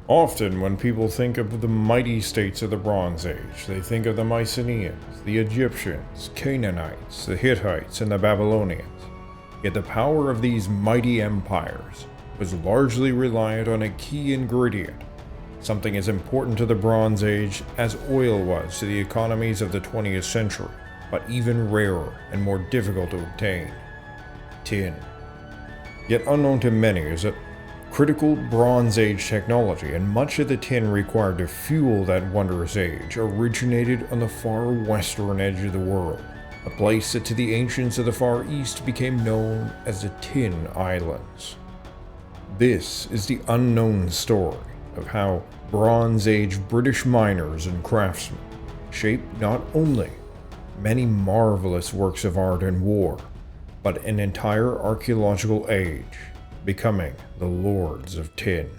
Often, when people think of the mighty states of the Bronze Age, they think of the Mycenaeans, the Egyptians, Canaanites, the Hittites, and the Babylonians. Yet the power of these mighty empires was largely reliant on a key ingredient, something as important to the Bronze Age as oil was to the economies of the 20th century, but even rarer and more difficult to obtain: tin. Yet unknown to many is that critical Bronze Age technology and much of the tin required to fuel that wondrous age originated on the far western edge of the world, a place that to the ancients of the Far East became known as the Tin Islands. This is the unknown story of how Bronze Age British miners and craftsmen shaped not only many marvelous works of art and war, but an entire archaeological age, becoming the Lords of Tin.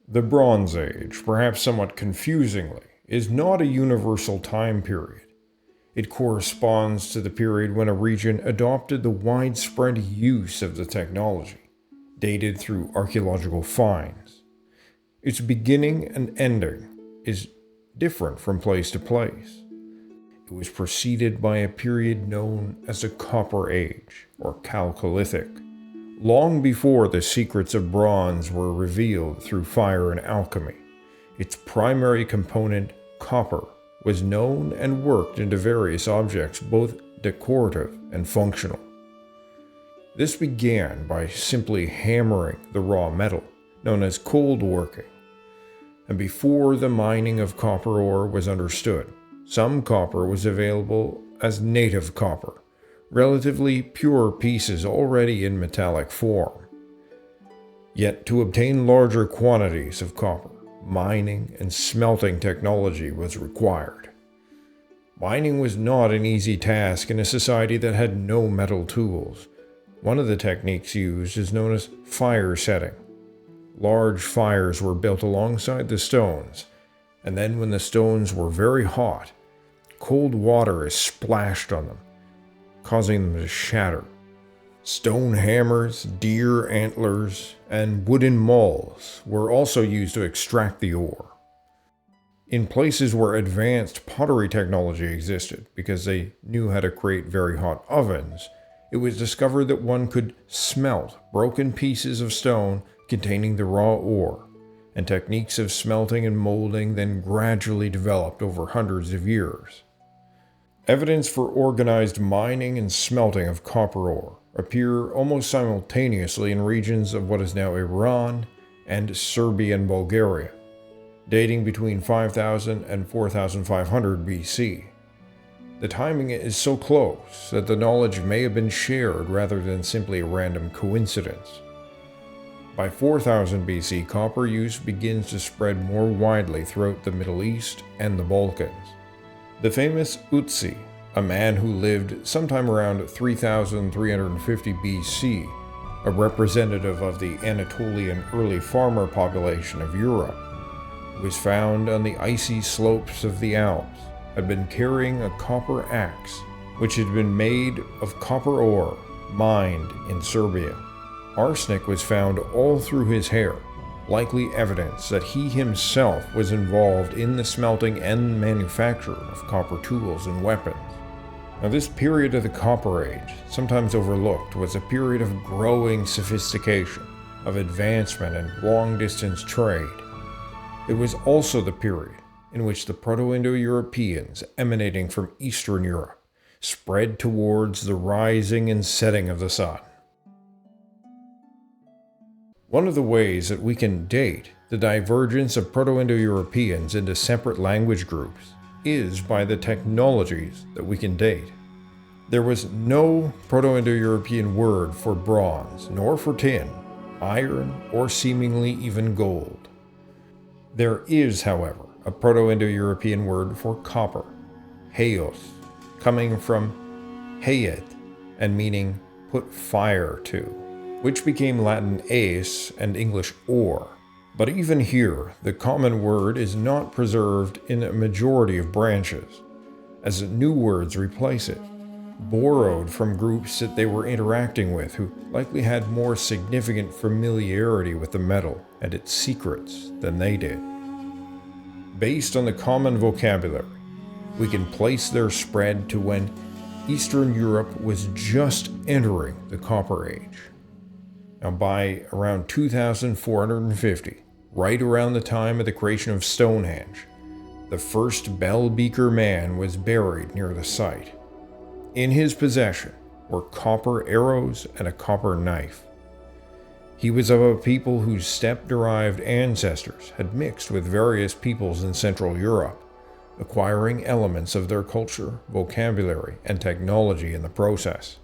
The Bronze Age, perhaps somewhat confusingly, is not a universal time period. It corresponds to the period when a region adopted the widespread use of the technology, dated through archaeological finds. Its beginning and ending is different from place to place. It was preceded by a period known as the Copper Age, or Chalcolithic, long before the secrets of bronze were revealed through fire and alchemy. Its primary component, copper, was known and worked into various objects, both decorative and functional. This began by simply hammering the raw metal, known as cold working. And before the mining of copper ore was understood, some copper was available as native copper, relatively pure pieces already in metallic form. Yet to obtain larger quantities of copper, mining and smelting technology was required. Mining was not an easy task in a society that had no metal tools. One of the techniques used is known as fire setting. Large fires were built alongside the stones, and then when the stones were very hot, cold water is splashed on them, causing them to shatter. Stone hammers, deer antlers, and wooden mauls were also used to extract the ore. In places where advanced pottery technology existed, because they knew how to create very hot ovens, it was discovered that one could smelt broken pieces of stone containing the raw ore, and techniques of smelting and molding then gradually developed over hundreds of years. Evidence for organized mining and smelting of copper ore appear almost simultaneously in regions of what is now Iran and Serbia and Bulgaria, dating between 5000 and 4500 BC. The timing is so close that the knowledge may have been shared rather than simply a random coincidence. By 4000 BC, copper use begins to spread more widely throughout the Middle East and the Balkans. The famous Goetze, a man who lived sometime around 3350 BC, a representative of the Anatolian early farmer population of Europe, was found on the icy slopes of the Alps, had been carrying a copper axe, which had been made of copper ore mined in Serbia. Arsenic was found all through his hair, likely evidence that he himself was involved in the smelting and manufacture of copper tools and weapons. Now, this period of the Copper Age, sometimes overlooked, was a period of growing sophistication, of advancement and long-distance trade. It was also the period in which the Proto-Indo-Europeans emanating from Eastern Europe spread towards the rising and setting of the sun. One of the ways that we can date the divergence of Proto-Indo-Europeans into separate language groups is by the technologies that we can date. There was no Proto-Indo-European word for bronze, nor for tin, iron, or seemingly even gold. There is, however, a Proto-Indo-European word for copper, heios, coming from heiet and meaning put fire to, which became Latin ace and English ore. But even here, the common word is not preserved in a majority of branches, as new words replace it, borrowed from groups that they were interacting with who likely had more significant familiarity with the metal and its secrets than they did. Based on the common vocabulary, we can place their spread to when Eastern Europe was just entering the Copper Age. Now, by around 2450, right around the time of the creation of Stonehenge, the first bell beaker man was buried near the site. In his possession were copper arrows and a copper knife. He was of a people whose steppe-derived ancestors had mixed with various peoples in Central Europe, acquiring elements of their culture, vocabulary, and technology in the process.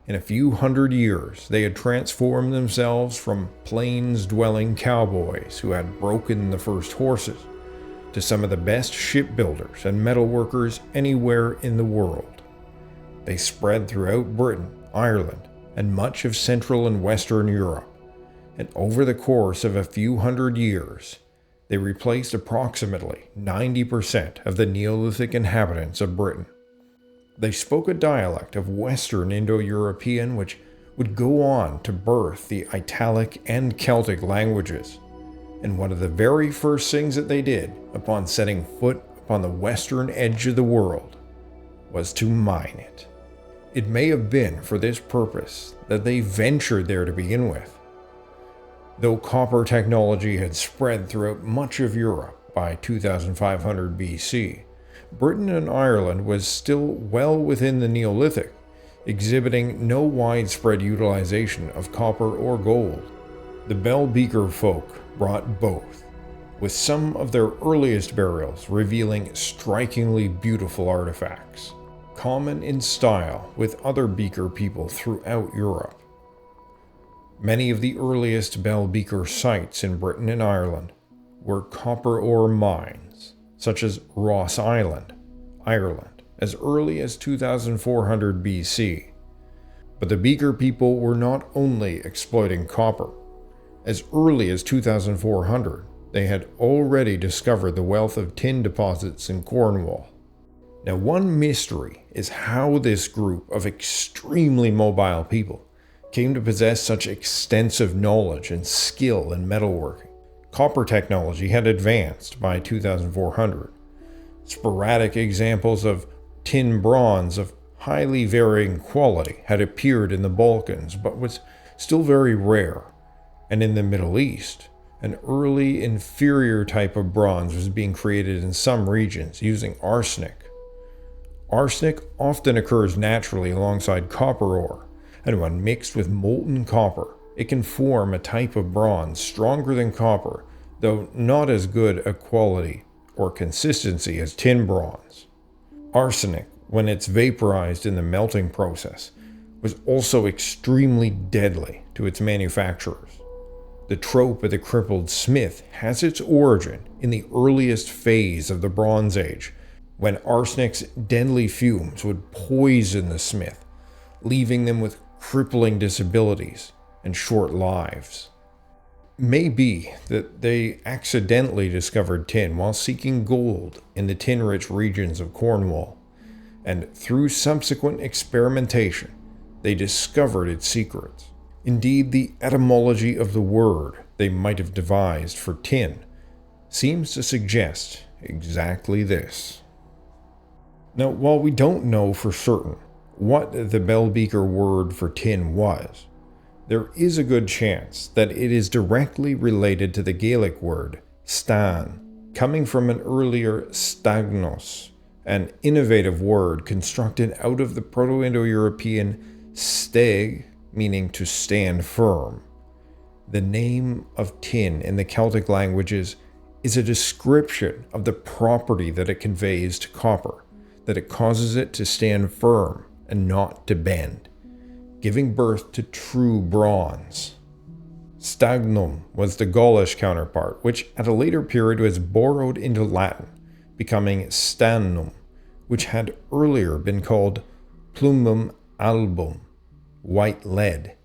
In a few hundred years, they had transformed themselves from plains-dwelling cowboys who had broken the first horses to some of the best shipbuilders and metalworkers anywhere in the world. They spread throughout Britain, Ireland, and much of Central and Western Europe, and over the course of a few hundred years, they replaced approximately 90% of the Neolithic inhabitants of Britain. They spoke a dialect of Western Indo-European which would go on to birth the Italic and Celtic languages, and one of the very first things that they did upon setting foot upon the western edge of the world was to mine it. It may have been for this purpose that they ventured there to begin with. Though copper technology had spread throughout much of Europe by 2500 BC, Britain and Ireland was still well within the Neolithic, exhibiting no widespread utilization of copper or gold. The Bell Beaker folk brought both, with some of their earliest burials revealing strikingly beautiful artifacts, common in style with other beaker people throughout Europe. Many of the earliest bell beaker sites in Britain and Ireland were copper ore mines, such as Ross Island, Ireland, as early as 2400 BC. But the beaker people were not only exploiting copper. As early as 2400, they had already discovered the wealth of tin deposits in Cornwall. Now, one mystery is how this group of extremely mobile people came to possess such extensive knowledge and skill in metalworking. Copper technology had advanced by 2400. Sporadic examples of tin bronze of highly varying quality had appeared in the Balkans, but was still very rare. And in the Middle East, an early inferior type of bronze was being created in some regions using arsenic. Arsenic often occurs naturally alongside copper ore, and when mixed with molten copper, it can form a type of bronze stronger than copper, though not as good a quality or consistency as tin bronze. Arsenic, when it's vaporized in the melting process, was also extremely deadly to its manufacturers. The trope of the crippled smith has its origin in the earliest phase of the Bronze Age, when arsenic's deadly fumes would poison the smith, leaving them with crippling disabilities and short lives. It may be that they accidentally discovered tin while seeking gold in the tin-rich regions of Cornwall, and through subsequent experimentation, they discovered its secrets. Indeed, the etymology of the word they might have devised for tin seems to suggest exactly this. Now, while we don't know for certain what the bell beaker word for tin was, there is a good chance that it is directly related to the Gaelic word stan, coming from an earlier stagnos, an innovative word constructed out of the Proto-Indo-European steg, meaning to stand firm. The name of tin in the Celtic languages is a description of the property that it conveys to copper, that it causes it to stand firm and not to bend, giving birth to true bronze. Stagnum was the Gaulish counterpart, which at a later period was borrowed into Latin, becoming stannum, which had earlier been called plumum album. white lead.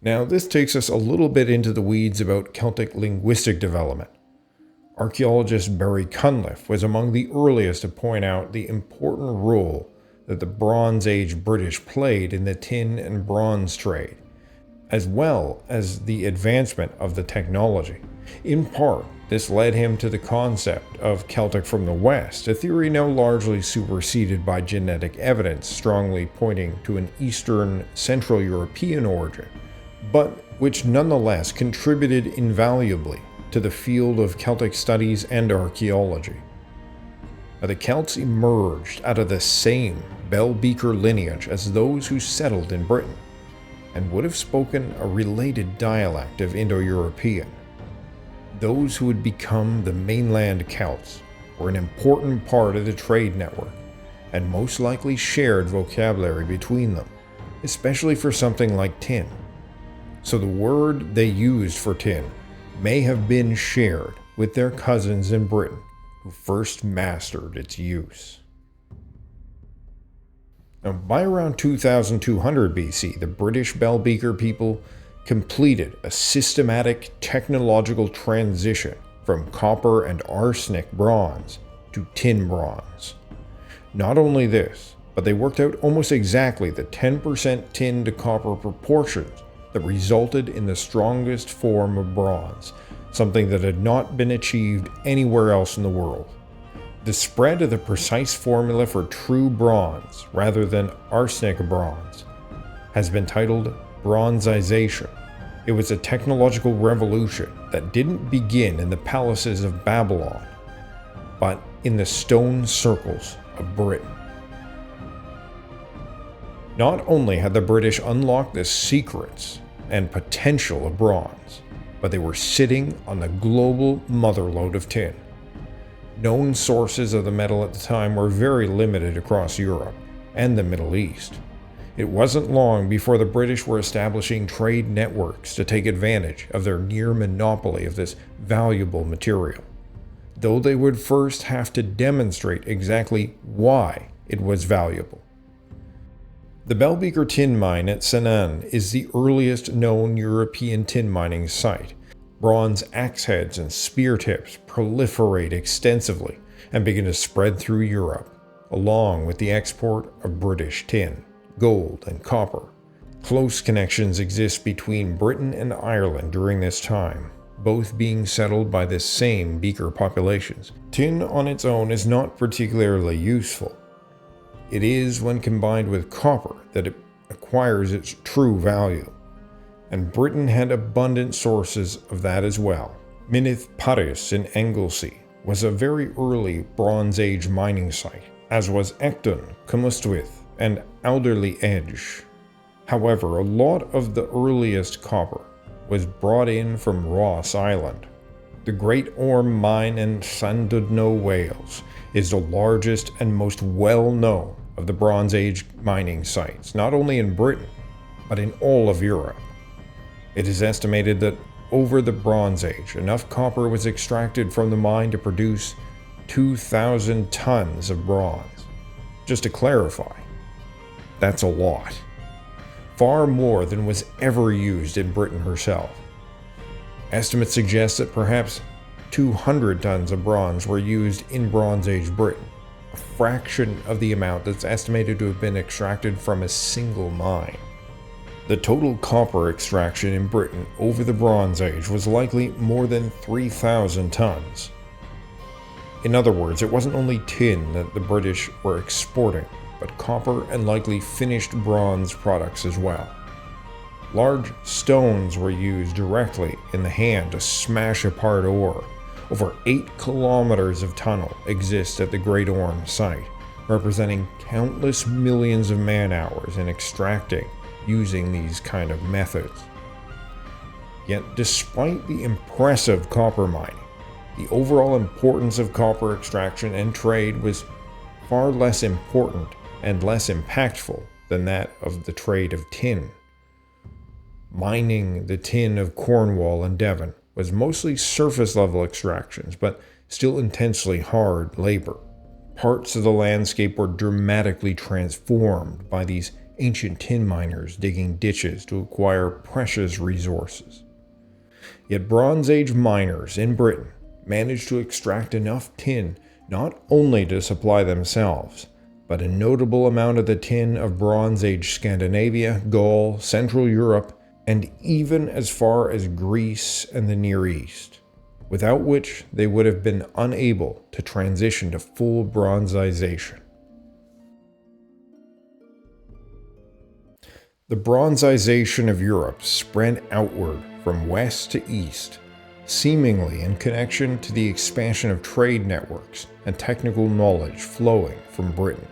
Now, this takes us a little bit into the weeds about Celtic linguistic development. Archaeologist Barry Cunliffe was among the earliest to point out the important role that the Bronze Age British played in the tin and bronze trade, as well as the advancement of the technology. In part, this led him to the concept of Celtic from the West, a theory now largely superseded by genetic evidence strongly pointing to an Eastern Central European origin, but which nonetheless contributed invaluably to the field of Celtic studies and archaeology. Now, the Celts emerged out of the same bell beaker lineage as those who settled in Britain, and would have spoken a related dialect of Indo-European. Those who would become the mainland Celts were an important part of the trade network, and most likely shared vocabulary between them, especially for something like tin. So the word they used for tin may have been shared with their cousins in Britain, who first mastered its use. Now, by around 2200 BC, the British bell beaker people completed a systematic technological transition from copper and arsenic bronze to tin bronze. Not only this, but they worked out almost exactly the 10% tin to copper proportions that resulted in the strongest form of bronze, something that had not been achieved anywhere else in the world. The spread of the precise formula for true bronze, rather than arsenic bronze, has been titled bronzization. It was a technological revolution that didn't begin in the palaces of Babylon, but in the stone circles of Britain. Not only had the British unlocked the secrets and potential of bronze, but they were sitting on the global motherlode of tin. Known sources of the metal at the time were very limited across Europe and the Middle East. It wasn't long before the British were establishing trade networks to take advantage of their near monopoly of this valuable material, though they would first have to demonstrate exactly why it was valuable. The Bellbeaker tin mine at Senan is the earliest known European tin mining site. Bronze axe heads and spear tips proliferate extensively and begin to spread through Europe, along with the export of British tin, gold, and copper. Close connections exist between Britain and Ireland during this time, both being settled by the same beaker populations. Tin on its own is not particularly useful. It is when combined with copper that it acquires its true value, and Britain had abundant sources of that as well. Mynydd Paris in Anglesey was a very early Bronze Age mining site, as was Ecton, Cwmystwyth, and Alderley Edge. However, a lot of the earliest copper was brought in from Ross Island. The Great Orme Mine in Llandudno, Wales, is the largest and most well-known of the Bronze Age mining sites, not only in Britain, but in all of Europe. It is estimated that over the Bronze Age, enough copper was extracted from the mine to produce 2,000 tons of bronze. Just to clarify, that's a lot. Far more than was ever used in Britain herself. Estimates suggest that perhaps 200 tons of bronze were used in Bronze Age Britain, a fraction of the amount that's estimated to have been extracted from a single mine. The total copper extraction in Britain over the Bronze Age was likely more than 3,000 tons. In other words, it wasn't only tin that the British were exporting, but copper and likely finished bronze products as well. Large stones were used directly in the hand to smash apart ore. Over 8 kilometers of tunnel exist at the Great Orme site, representing countless millions of man-hours in extracting using these kind of methods. Yet, despite the impressive copper mining, the overall importance of copper extraction and trade was far less important and less impactful than that of the trade of tin. Mining the tin of Cornwall and Devon was mostly surface-level extractions, but still intensely hard labor. Parts of the landscape were dramatically transformed by these ancient tin miners digging ditches to acquire precious resources. Yet Bronze Age miners in Britain managed to extract enough tin not only to supply themselves, but a notable amount of the tin of Bronze Age Scandinavia, Gaul, Central Europe, and even as far as Greece and the Near East, without which they would have been unable to transition to full bronzization. The bronzization of Europe spread outward from west to east, seemingly in connection to the expansion of trade networks and technical knowledge flowing from Britain.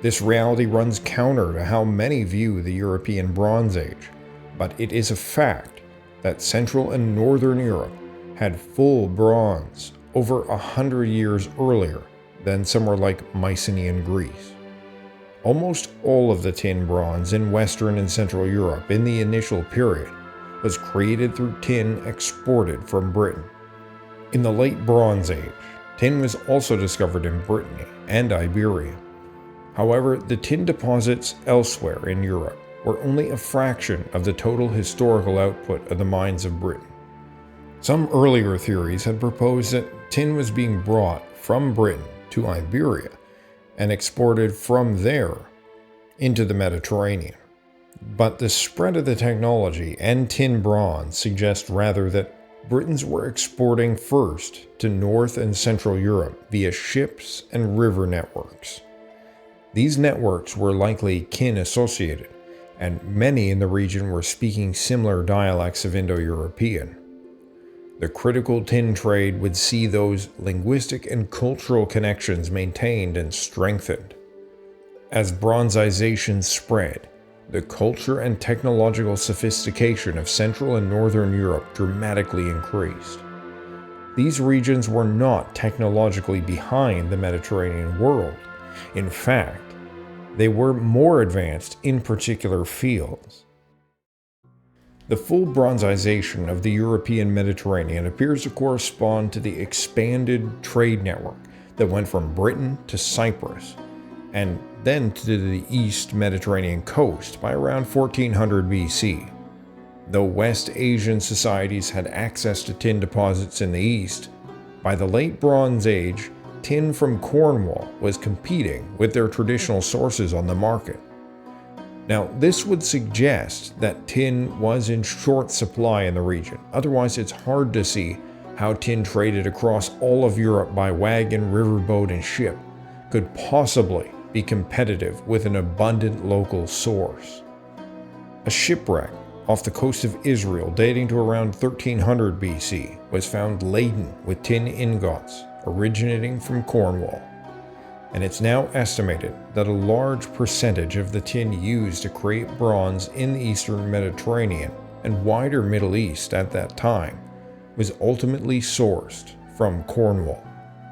This reality runs counter to how many view the European Bronze Age, but it is a fact that Central and Northern Europe had full bronze over 100 years earlier than somewhere like Mycenaean Greece. Almost all of the tin bronze in Western and Central Europe in the initial period was created through tin exported from Britain. In the Late Bronze Age, tin was also discovered in Brittany and Iberia. However, the tin deposits elsewhere in Europe were only a fraction of the total historical output of the mines of Britain. Some earlier theories had proposed that tin was being brought from Britain to Iberia and exported from there into the Mediterranean. But the spread of the technology and tin bronze suggest rather that Britons were exporting first to North and Central Europe via ships and river networks. These networks were likely kin-associated, and many in the region were speaking similar dialects of Indo-European. The critical tin trade would see those linguistic and cultural connections maintained and strengthened. As bronzization spread, the culture and technological sophistication of Central and Northern Europe dramatically increased. These regions were not technologically behind the Mediterranean world. In fact, they were more advanced in particular fields. The full bronzization of the European Mediterranean appears to correspond to the expanded trade network that went from Britain to Cyprus, and then to the East Mediterranean coast by around 1400 BC. Though West Asian societies had access to tin deposits in the East, by the Late Bronze Age, tin from Cornwall was competing with their traditional sources on the market. Now, this would suggest that tin was in short supply in the region. Otherwise, it's hard to see how tin traded across all of Europe by wagon, riverboat, and ship could possibly be competitive with an abundant local source. A shipwreck off the coast of Israel dating to around 1300 BC was found laden with tin ingots originating from Cornwall. And it's now estimated that a large percentage of the tin used to create bronze in the Eastern Mediterranean and wider Middle East at that time was ultimately sourced from Cornwall.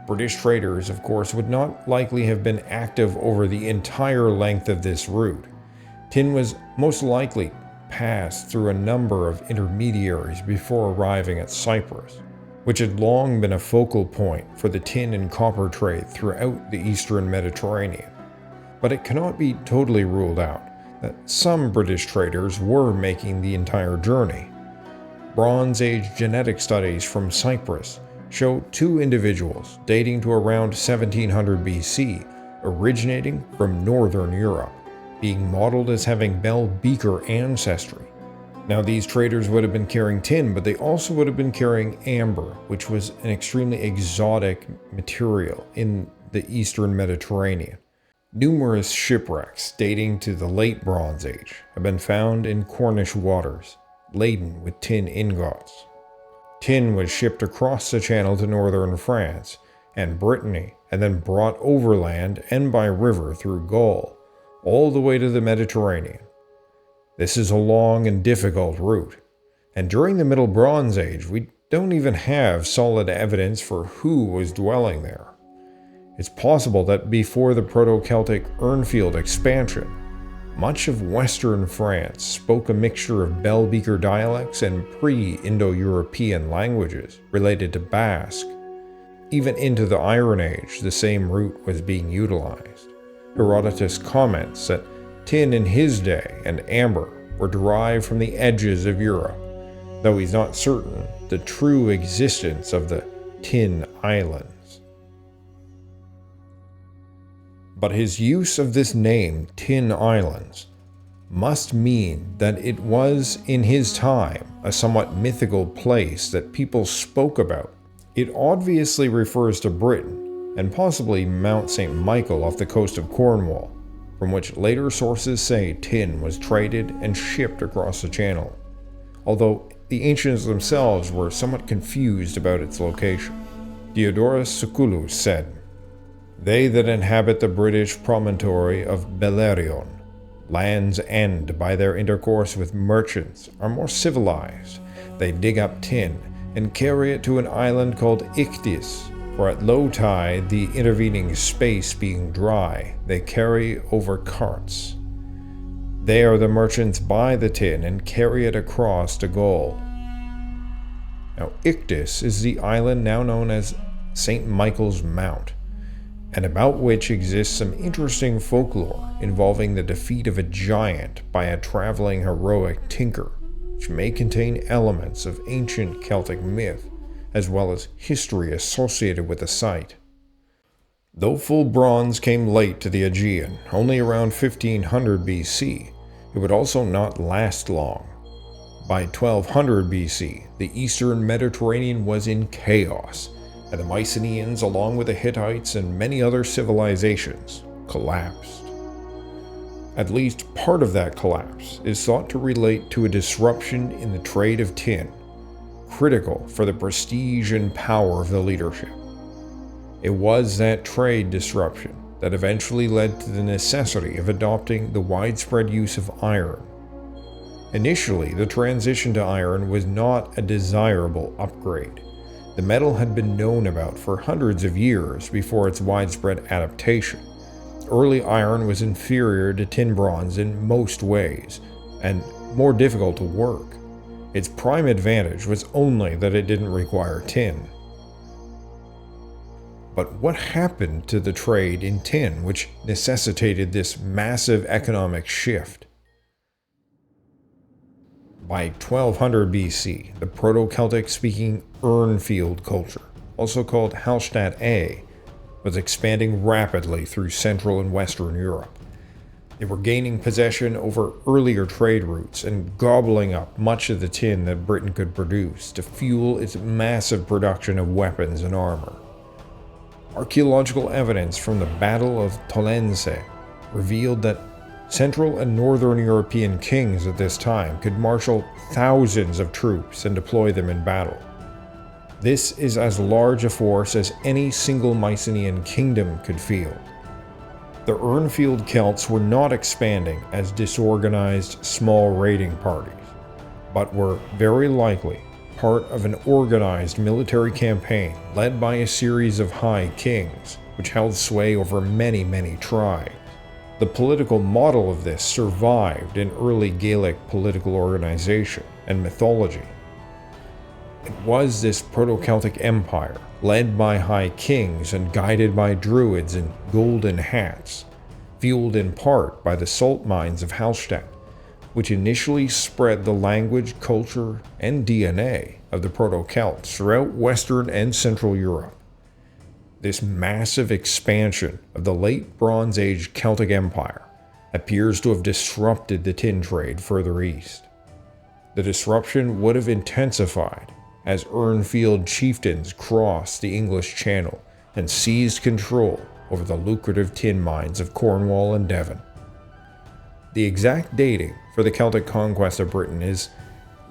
British traders, of course, would not likely have been active over the entire length of this route. Tin was most likely passed through a number of intermediaries before arriving at Cyprus, which had long been a focal point for the tin and copper trade throughout the Eastern Mediterranean. But it cannot be totally ruled out that some British traders were making the entire journey. Bronze Age genetic studies from Cyprus show two individuals dating to around 1700 BC originating from Northern Europe, being modeled as having Bell Beaker ancestry. Now, these traders would have been carrying tin, but they also would have been carrying amber, which was an extremely exotic material in the Eastern Mediterranean. Numerous shipwrecks dating to the Late Bronze Age have been found in Cornish waters, laden with tin ingots. Tin was shipped across the Channel to northern France and Brittany, and then brought overland and by river through Gaul, all the way to the Mediterranean. This is a long and difficult route, and during the Middle Bronze Age, we don't even have solid evidence for who was dwelling there. It's possible that before the Proto-Celtic Urnfield expansion, much of Western France spoke a mixture of Bell Beaker dialects and pre-Indo-European languages related to Basque. Even into the Iron Age, the same route was being utilized. Herodotus comments that tin in his day and amber were derived from the edges of Europe, though he's not certain the true existence of the Tin Islands. But his use of this name, Tin Islands, must mean that it was, in his time, a somewhat mythical place that people spoke about. It obviously refers to Britain, and possibly Mount St. Michael off the coast of Cornwall, from which later sources say tin was traded and shipped across the channel, although the ancients themselves were somewhat confused about its location. Diodorus Siculus said, "They that inhabit the British promontory of Belerion, Land's End, by their intercourse with merchants, are more civilized. They dig up tin and carry it to an island called Ichthys, for at low tide, the intervening space being dry, they carry over carts. There the merchants buy the tin and carry it across to Gaul." Now, Ichthys is the island now known as St. Michael's Mount, and about which exists some interesting folklore involving the defeat of a giant by a traveling heroic tinker, which may contain elements of ancient Celtic myth, as well as history associated with the site. Though full bronze came late to the Aegean, only around 1500 BC, it would also not last long. By 1200 BC, the eastern Mediterranean was in chaos, and the Mycenaeans, along with the Hittites and many other civilizations, collapsed. At least part of that collapse is thought to relate to a disruption in the trade of tin, critical for the prestige and power of the leadership. It was that trade disruption that eventually led to the necessity of adopting the widespread use of iron. Initially, the transition to iron was not a desirable upgrade. The metal had been known about for hundreds of years before its widespread adaptation. Early iron was inferior to tin bronze in most ways, and more difficult to work. Its prime advantage was only that it didn't require tin. But what happened to the trade in tin which necessitated this massive economic shift? By 1200 BC, the Proto-Celtic speaking Urnfield culture, also called Hallstatt A, was expanding rapidly through Central and Western Europe. They were gaining possession over earlier trade routes and gobbling up much of the tin that Britain could produce to fuel its massive production of weapons and armor. Archaeological evidence from the Battle of Tollense revealed that Central and Northern European kings at this time could marshal thousands of troops and deploy them in battle. This is as large a force as any single Mycenaean kingdom could field. The Urnfield Celts were not expanding as disorganized small raiding parties, but were very likely part of an organized military campaign led by a series of high kings, which held sway over many tribes. The political model of this survived in early Gaelic political organization and mythology. It was this Proto-Celtic empire, led by high kings and guided by druids in golden hats, fueled in part by the salt mines of Hallstatt, which initially spread the language, culture, and DNA of the Proto-Celts throughout Western and Central Europe. This massive expansion of the late Bronze Age Celtic Empire appears to have disrupted the tin trade further east. The disruption would have intensified as Urnfield chieftains crossed the English Channel and seized control over the lucrative tin mines of Cornwall and Devon. The exact dating for the Celtic conquest of Britain is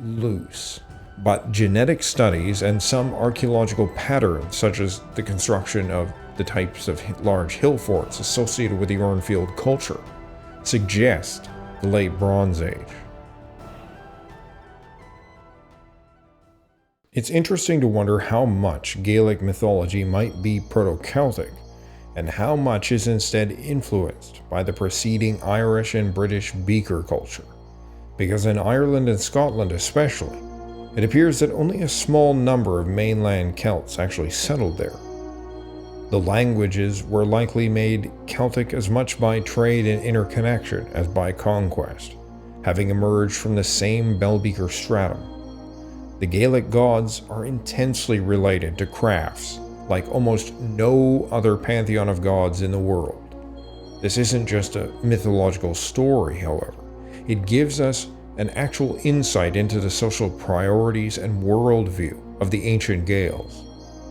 loose, but genetic studies and some archaeological patterns, such as the construction of the types of large hill forts associated with the Urnfield culture, suggest the late Bronze Age. It's interesting to wonder how much Gaelic mythology might be Proto-Celtic, and how much is instead influenced by the preceding Irish and British beaker culture, because in Ireland and Scotland especially, it appears that only a small number of mainland Celts actually settled there. The languages were likely made Celtic as much by trade and interconnection as by conquest, having emerged from the same bell-beaker stratum. The Gaelic gods are intensely related to crafts, like almost no other pantheon of gods in the world. This isn't just a mythological story, however. It gives us an actual insight into the social priorities and worldview of the ancient Gaels.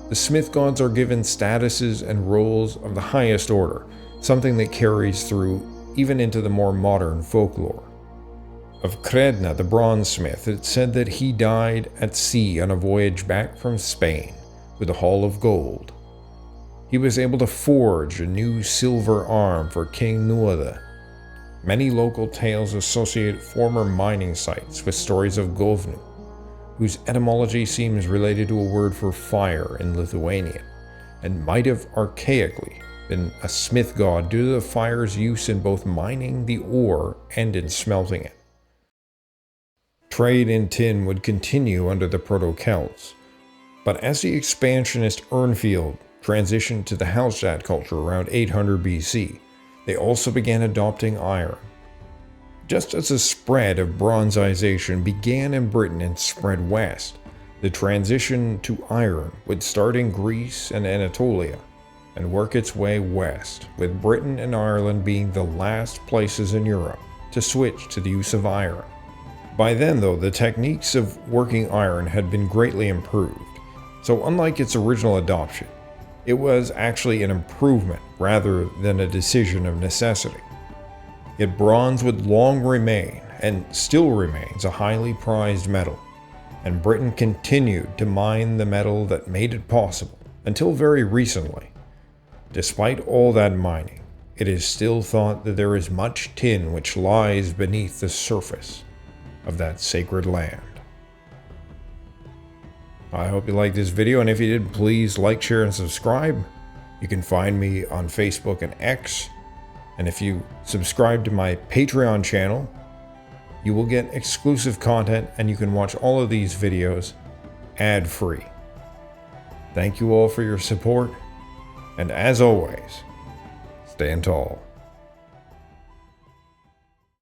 The smith gods are given statuses and roles of the highest order, something that carries through even into the more modern folklore. Of Credna, the bronzesmith, it's said that he died at sea on a voyage back from Spain with a haul of gold. He was able to forge a new silver arm for King Nuada. Many local tales associate former mining sites with stories of Govnu, whose etymology seems related to a word for fire in Lithuanian, and might have archaically been a smith god due to the fire's use in both mining the ore and in smelting it. Trade in tin would continue under the Proto-Celts, but as the expansionist Urnfield transitioned to the Hallstatt culture around 800 BC, they also began adopting iron. Just as the spread of bronzization began in Britain and spread west, the transition to iron would start in Greece and Anatolia and work its way west, with Britain and Ireland being the last places in Europe to switch to the use of iron. By then, though, the techniques of working iron had been greatly improved, so unlike its original adoption, it was actually an improvement rather than a decision of necessity. Yet bronze would long remain, and still remains, a highly prized metal, and Britain continued to mine the metal that made it possible until very recently. Despite all that mining, it is still thought that there is much tin which lies beneath the surface of that sacred land. I hope you liked this video, and if you did, please like, share, and subscribe. You can find me on Facebook and X, and if you subscribe to my Patreon channel, you will get exclusive content, and you can watch all of these videos ad-free. Thank you all for your support, and as always, stand tall.